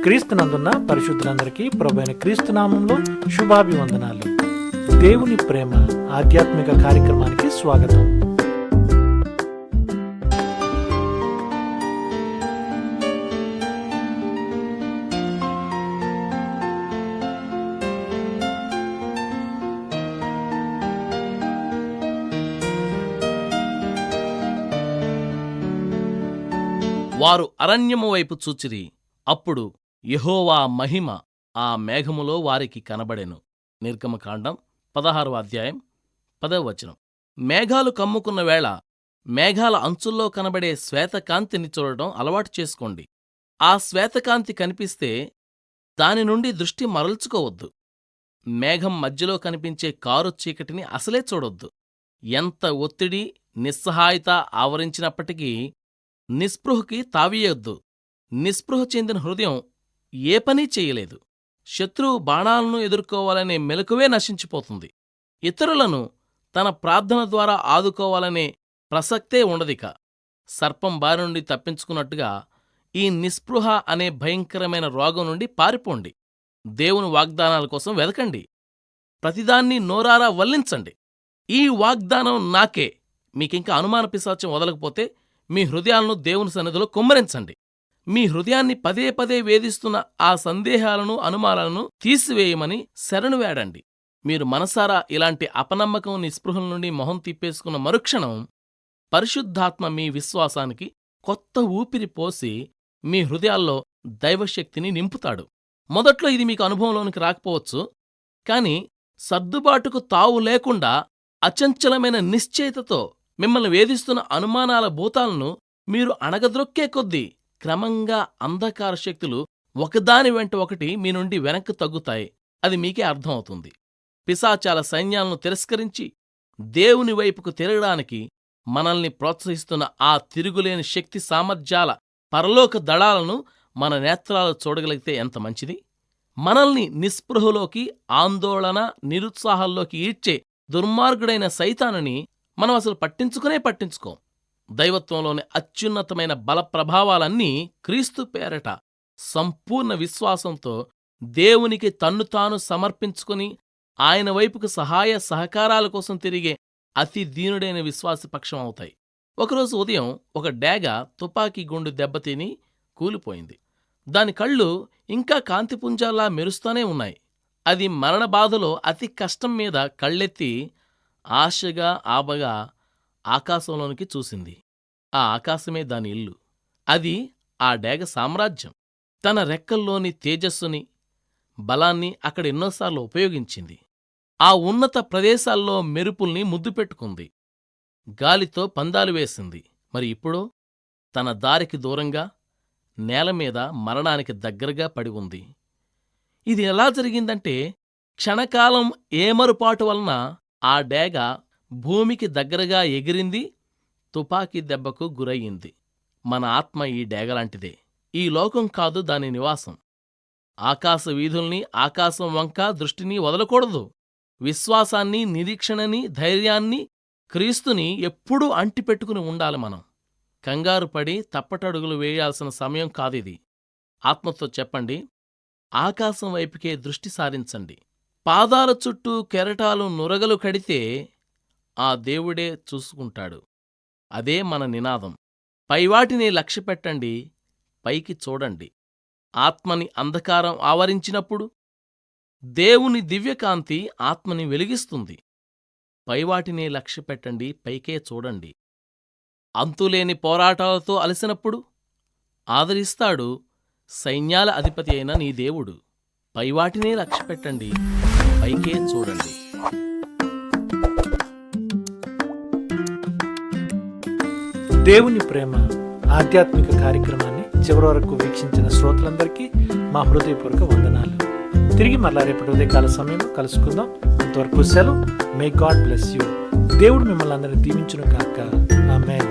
క్రీస్తునందున్న పరిశుద్ధులందరికీ ప్రభువైన క్రీస్తు నామంలో శుభాభివందనాలు. దేవుని ప్రేమ ఆధ్యాత్మిక కార్యక్రమానికి స్వాగతం. వారు అరణ్యము వైపు చూచిరి. అప్పుడు యెహోవా మహిమ ఆ మేఘములో వారికి కనబడెను. నిర్గమకాండం 16వ అధ్యాయం 10వ వచనం. మేఘాలు కమ్ముకున్న వేళ మేఘాల అంచుల్లో కనబడే శ్వేతకాంతిని చూడటం అలవాటు చేసుకోండి. ఆ శ్వేతకాంతి కనిపిస్తే దాని నుండి దృష్టి మరల్చుకోవద్దు. మేఘం మధ్యలో కనిపించే కారు చీకటిని అసలే చూడొద్దు. ఎంత ఒత్తిడి, నిస్సహాయత ఆవరించినప్పటికీ నిస్పృహకి తావీయొద్దు. నిస్పృహ చెందిన హృదయం ఏ పనీ చెయ్యలేదు. శత్రువు బాణాలను ఎదుర్కోవాలనే మెలకువే నశించిపోతుంది. ఇతరులను తన ప్రార్థన ద్వారా ఆదుకోవాలనే ప్రసక్తే ఉండదిక. సర్పం బారి నుండి తప్పించుకున్నట్టుగా ఈ నిస్పృహ అనే భయంకరమైన రోగం నుండి పారిపోండి. దేవుని వాగ్దానాల కోసం వెదకండి. ప్రతిదాన్ని నోరారా వల్లించండి. ఈ వాగ్దానం నాకే. మీకింకా అనుమాన పిశాచం వదలకపోతే మీ హృదయాలను దేవుని సన్నిధిలో కుమ్మరించండి. మీ హృదయాన్ని పదే పదే వేధిస్తున్న ఆ సందేహాలను, అనుమానాలను తీసివేయమని శరణు వేడండి. మీరు మనసారా ఇలాంటి అపనమ్మకం, నిస్పృహల నుండి మొహం తిప్పేసుకున్న మరుక్షణం పరిశుద్ధాత్మ మీ విశ్వాసానికి కొత్త ఊపిరి పోసి మీ హృదయాల్లో దైవశక్తిని నింపుతాడు. మొదట్లో ఇది మీకు అనుభవంలోనికి రాకపోవచ్చు, కాని సర్దుబాటుకు తావు లేకుండా అచంచలమైన నిశ్చయితతో మిమ్మల్ని వేధిస్తున్న అనుమానాల భూతాలను మీరు అణగద్రొక్కే కొద్దీ క్రమంగా అంధకార శక్తులు ఒకదాని వెంట ఒకటి మీ నుండి వెనక్కి తగ్గుతాయి. అది మీకే అర్థమవుతుంది. పిశాచాల సైన్యాలను తిరస్కరించి దేవుని వైపుకు తిరగడానికి మనల్ని ప్రోత్సహిస్తున్న ఆ తిరుగులేని శక్తి సామర్థ్యాల పరలోక దళాలను మన నేత్రాలు చూడగలిగితే ఎంత మంచిది. మనల్ని నిస్పృహలోకి, ఆందోళన, నిరుత్సాహాల్లోకి ఈడ్చే దుర్మార్గుడైన సైతానుని మనం అసలు పట్టించుకోం. దైవత్వంలోని అత్యున్నతమైన బల ప్రభావాలన్నీ క్రీస్తు పేరట సంపూర్ణ విశ్వాసంతో దేవునికి తన్ను తాను సమర్పించుకుని ఆయన వైపుకు సహాయ సహకారాల కోసం తిరిగే అతి దీనుడైన విశ్వాసపక్షం అవుతాయి. ఒకరోజు ఉదయం ఒక డేగ తుపాకీ గుండు దెబ్బతిని కూలిపోయింది. దాని కళ్ళు ఇంకా కాంతిపుంజాల్లా మెరుస్తూనే ఉన్నాయి. అది మరణబాధలో అతి కష్టం మీద కళ్ళెత్తి ఆశగా, ఆబగా ఆకాశంలోనికి చూసింది. ఆ ఆకాశమే దాని ఇల్లు. అది ఆ డేగ సామ్రాజ్యం. తన రెక్కల్లోని తేజస్సుని, బలాన్ని అక్కడ ఎన్నోసార్లు ఉపయోగించింది. ఆ ఉన్నత ప్రదేశాల్లో మెరుపుల్ని ముద్దు పెట్టుకుంది. గాలితో పందాలు వేసింది. మరి ఇప్పుడో తన దారికి దూరంగా నేలమీద మరణానికి దగ్గరగా పడి ఉంది. ఇది ఎలా జరిగిందంటే, క్షణకాలం ఏమరుపాటు వలన ఆ డేగ భూమికి దగ్గరగా ఎగిరింది, తుపాకీ దెబ్బకు గురయ్యింది. మన ఆత్మ ఈ డేగలాంటిదే. ఈ లోకం కాదు దాని నివాసం. ఆకాశ వీధుల్ని, ఆకాశం వంక దృష్టిని వదలకూడదు. విశ్వాసాన్ని, నిరీక్షణని, ధైర్యాన్ని, క్రీస్తుని ఎప్పుడూ అంటిపెట్టుకుని ఉండాలి మనం. కంగారుపడి తప్పటడుగులు వేయాల్సిన సమయం కాదిది. ఆత్మతో చెప్పండి, ఆకాశం వైపుకే దృష్టి సారించండి. పాదాల చుట్టూ కెరటాలు నురగలు కడితే ఆ దేవుడే చూసుకుంటాడు. అదే మన నినాదం. పైవాటిని లక్ష్యపెట్టండి, పైకి చూడండి. ఆత్మని అంధకారం ఆవరించినప్పుడు దేవుని దివ్యకాంతి ఆత్మని వెలిగిస్తుంది. పైవాటిని లక్ష్యపెట్టండి, పైకే చూడండి. అంతులేని పోరాటాలతో అలసినప్పుడు ఆదరిస్తాడు సైన్యాల అధిపతి అయిన నీ దేవుడు. పైవాటినే లక్ష్యపెట్టండి, పైకే చూడండి. దేవుని ప్రేమ ఆధ్యాత్మిక కార్యక్రమాన్ని చివరి వరకు వీక్షించిన శ్రోతలందరికీ మా హృదయపూర్వక వందనాలు. తిరిగి మరలా రేపటి ఉదయకాల సమయంలో కలుసుకుందాం. అంతవరకు సెలవు. May God bless you. దేవుడు మిమ్మల్ని అందరినీ దీవించును గాక. ఆమేన్.